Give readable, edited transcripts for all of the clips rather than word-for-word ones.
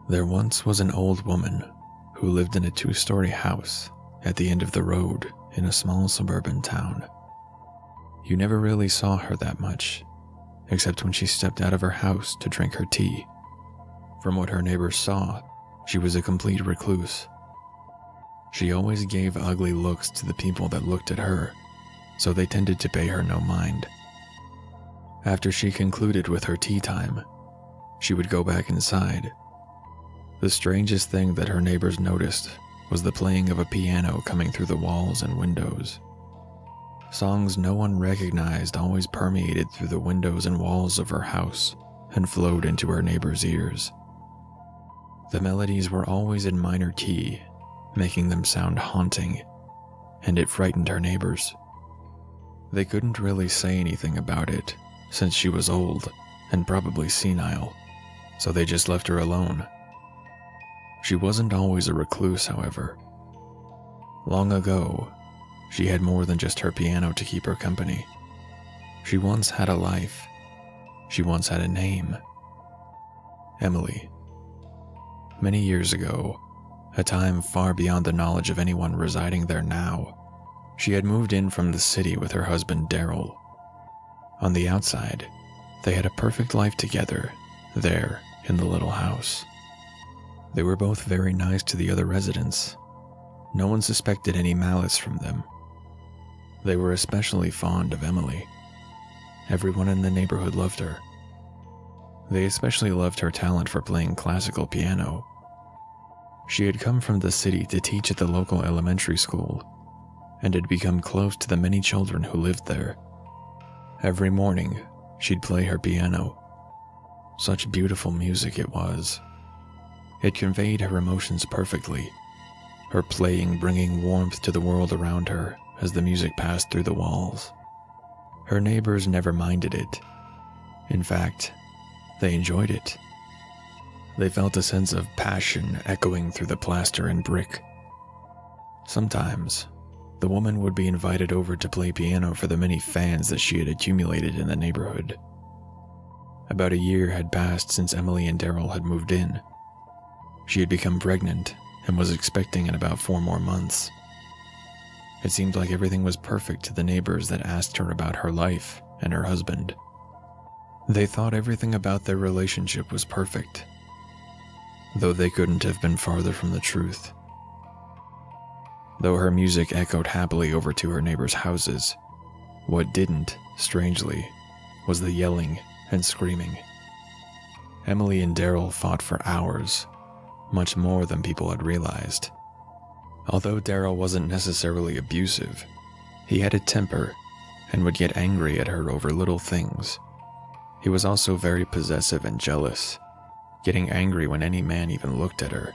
There once was an old woman who lived in a 2-story house at the end of the road in a small suburban town. You never really saw her that much, except when she stepped out of her house to drink her tea. From what her neighbors saw, she was a complete recluse. She always gave ugly looks to the people that looked at her, so they tended to pay her no mind. After she concluded with her tea time, she would go back inside. The strangest thing that her neighbors noticed was the playing of a piano coming through the walls and windows. Songs no one recognized always permeated through the windows and walls of her house and flowed into her neighbors' ears. The melodies were always in minor key, making them sound haunting, and it frightened her neighbors. They couldn't really say anything about it, since she was old and probably senile, so they just left her alone. She wasn't always a recluse, however. Long ago, she had more than just her piano to keep her company. She once had a life. She once had a name. Emily. Many years ago, a time far beyond the knowledge of anyone residing there now, she had moved in from the city with her husband Daryl. On the outside, they had a perfect life together, there in the little house. They were both very nice to the other residents. No one suspected any malice from them. They were especially fond of Emily. Everyone in the neighborhood loved her. They especially loved her talent for playing classical piano. She had come from the city to teach at the local elementary school, and had become close to the many children who lived there. Every morning, she'd play her piano. Such beautiful music it was. It conveyed her emotions perfectly, her playing bringing warmth to the world around her as the music passed through the walls. Her neighbors never minded it. In fact, they enjoyed it. They felt a sense of passion echoing through the plaster and brick. Sometimes, the woman would be invited over to play piano for the many fans that she had accumulated in the neighborhood. About a year had passed since Emily and Daryl had moved in. She had become pregnant and was expecting in about 4 more months. It seemed like everything was perfect to the neighbors that asked her about her life and her husband. They thought everything about their relationship was perfect, though they couldn't have been farther from the truth. Though her music echoed happily over to her neighbors' houses, what didn't, strangely, was the yelling and screaming. Emily and Daryl fought for hours, much more than people had realized. Although Daryl wasn't necessarily abusive, he had a temper and would get angry at her over little things. He was also very possessive and jealous, getting angry when any man even looked at her.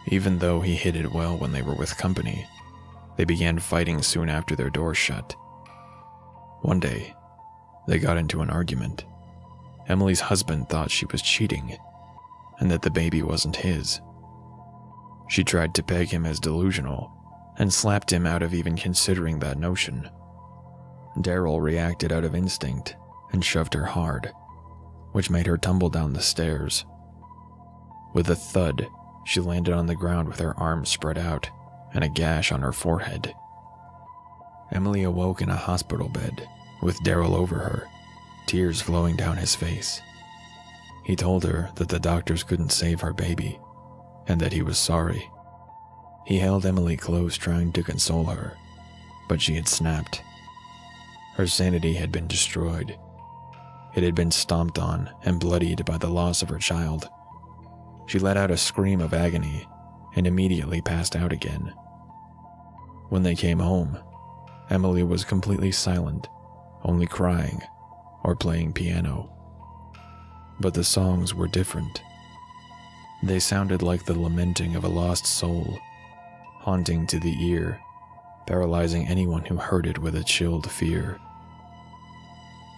Even though he hid it well when they were with company, they began fighting soon after their doors shut. One day, they got into an argument. Emily's husband thought she was cheating, and that the baby wasn't his. She tried to peg him as delusional, and slapped him out of even considering that notion. Daryl reacted out of instinct, and shoved her hard, which made her tumble down the stairs. With a thud, she landed on the ground with her arms spread out, and a gash on her forehead. Emily awoke in a hospital bed, with Daryl over her, tears flowing down his face. He told her that the doctors couldn't save her baby, and that he was sorry. He held Emily close, trying to console her, but she had snapped. Her sanity had been destroyed. It had been stomped on and bloodied by the loss of her child. She let out a scream of agony and immediately passed out again. When they came home, Emily was completely silent, only crying or playing piano. But the songs were different. They sounded like the lamenting of a lost soul, haunting to the ear, paralyzing anyone who heard it with a chilled fear.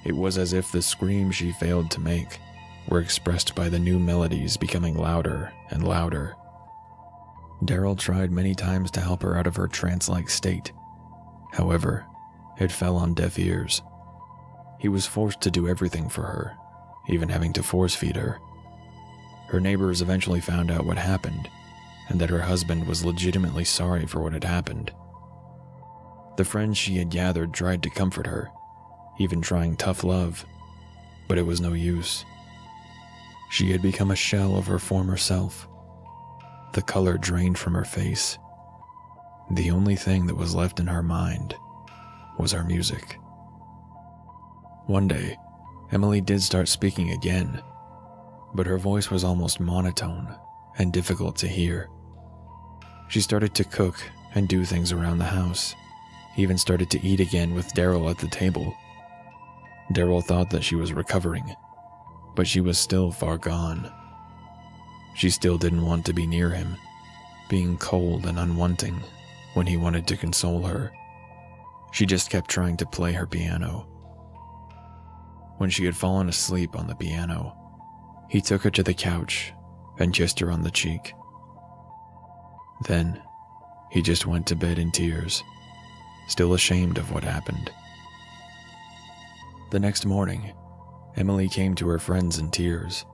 It was as if the screams she failed to make were expressed by the new melodies becoming louder and louder. Daryl tried many times to help her out of her trance-like state. However, it fell on deaf ears. He was forced to do everything for her, even having to force-feed her. Her neighbors eventually found out what happened, and that her husband was legitimately sorry for what had happened. The friends she had gathered tried to comfort her, even trying tough love, but it was no use. She had become a shell of her former self. The color drained from her face. The only thing that was left in her mind was her music. One day, Emily did start speaking again, but her voice was almost monotone and difficult to hear. She started to cook and do things around the house, even started to eat again with Daryl at the table. Daryl thought that she was recovering, but she was still far gone. She still didn't want to be near him, being cold and unwanting when he wanted to console her. She just kept trying to play her piano. When she had fallen asleep on the piano, he took her to the couch and kissed her on the cheek. Then, he just went to bed in tears, still ashamed of what happened. The next morning, Emily came to her friends in tears.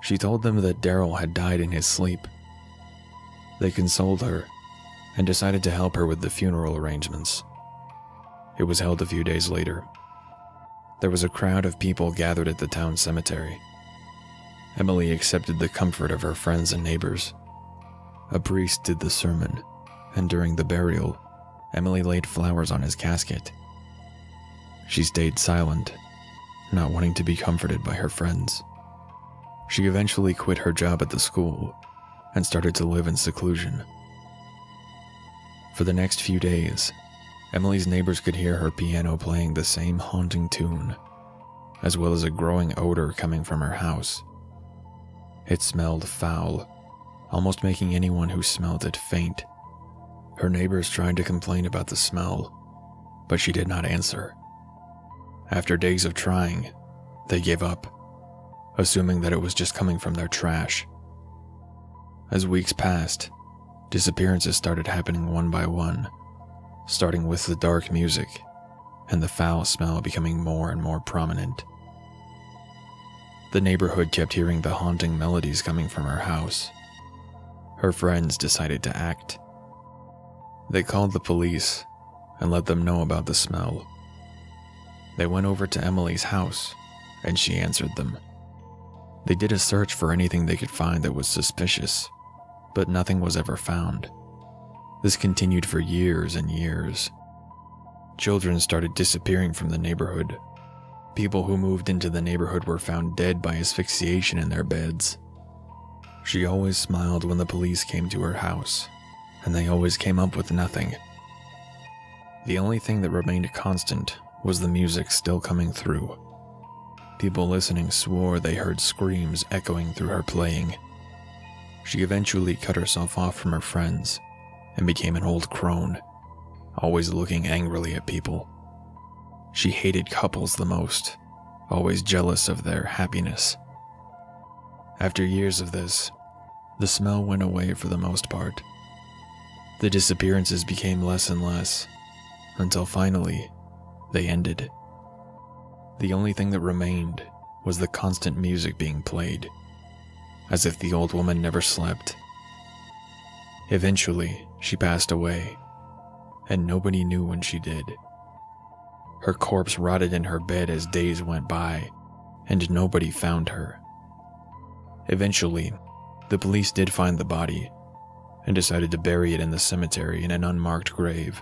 She told them that Daryl had died in his sleep. They consoled her and decided to help her with the funeral arrangements. It was held a few days later. There was a crowd of people gathered at the town cemetery. Emily accepted the comfort of her friends and neighbors. A priest did the sermon, and during the burial, Emily laid flowers on his casket. She stayed silent, not wanting to be comforted by her friends. She eventually quit her job at the school and started to live in seclusion. For the next few days, Emily's neighbors could hear her piano playing the same haunting tune, as well as a growing odor coming from her house. It smelled foul, almost making anyone who smelled it faint. Her neighbors tried to complain about the smell, but she did not answer. After days of trying, they gave up, assuming that it was just coming from their trash. As weeks passed, disappearances started happening one by one, starting with the dark music and the foul smell becoming more and more prominent. The neighborhood kept hearing the haunting melodies coming from her house. Her friends decided to act. They called the police and let them know about the smell. They went over to Emily's house, and she answered them. They did a search for anything they could find that was suspicious, but nothing was ever found. This continued for years and years. Children started disappearing from the neighborhood. People who moved into the neighborhood were found dead by asphyxiation in their beds. She always smiled when the police came to her house, and they always came up with nothing. The only thing that remained constant was the music still coming through. People listening swore they heard screams echoing through her playing. She eventually cut herself off from her friends and became an old crone, always looking angrily at people. She hated couples the most, always jealous of their happiness. After years of this, the smell went away for the most part. The disappearances became less and less, until finally, they ended. The only thing that remained was the constant music being played, as if the old woman never slept. Eventually, she passed away, and nobody knew when she did. Her corpse rotted in her bed as days went by, and nobody found her. Eventually, the police did find the body, and decided to bury it in the cemetery in an unmarked grave.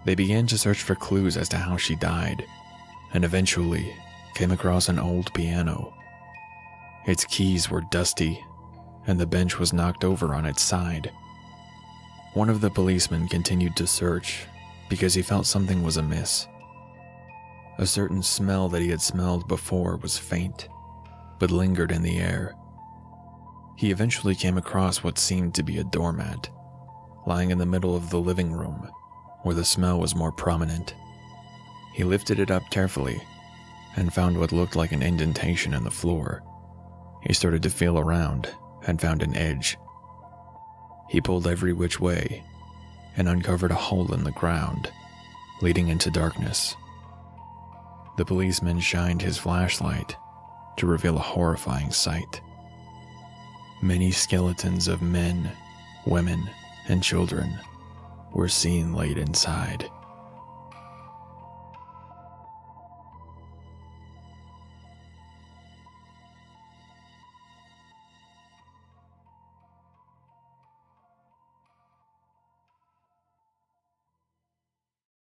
They began to search for clues as to how she died, and eventually came across an old piano. Its keys were dusty, and the bench was knocked over on its side. One of the policemen continued to search because he felt something was amiss. A certain smell that he had smelled before was faint, but lingered in the air. He eventually came across what seemed to be a doormat, lying in the middle of the living room, where the smell was more prominent. He lifted it up carefully and found what looked like an indentation in the floor. He started to feel around and found an edge. He pulled every which way and uncovered a hole in the ground, leading into darkness. The policeman shined his flashlight to reveal a horrifying sight. Many skeletons of men, women, and children were seen laid inside.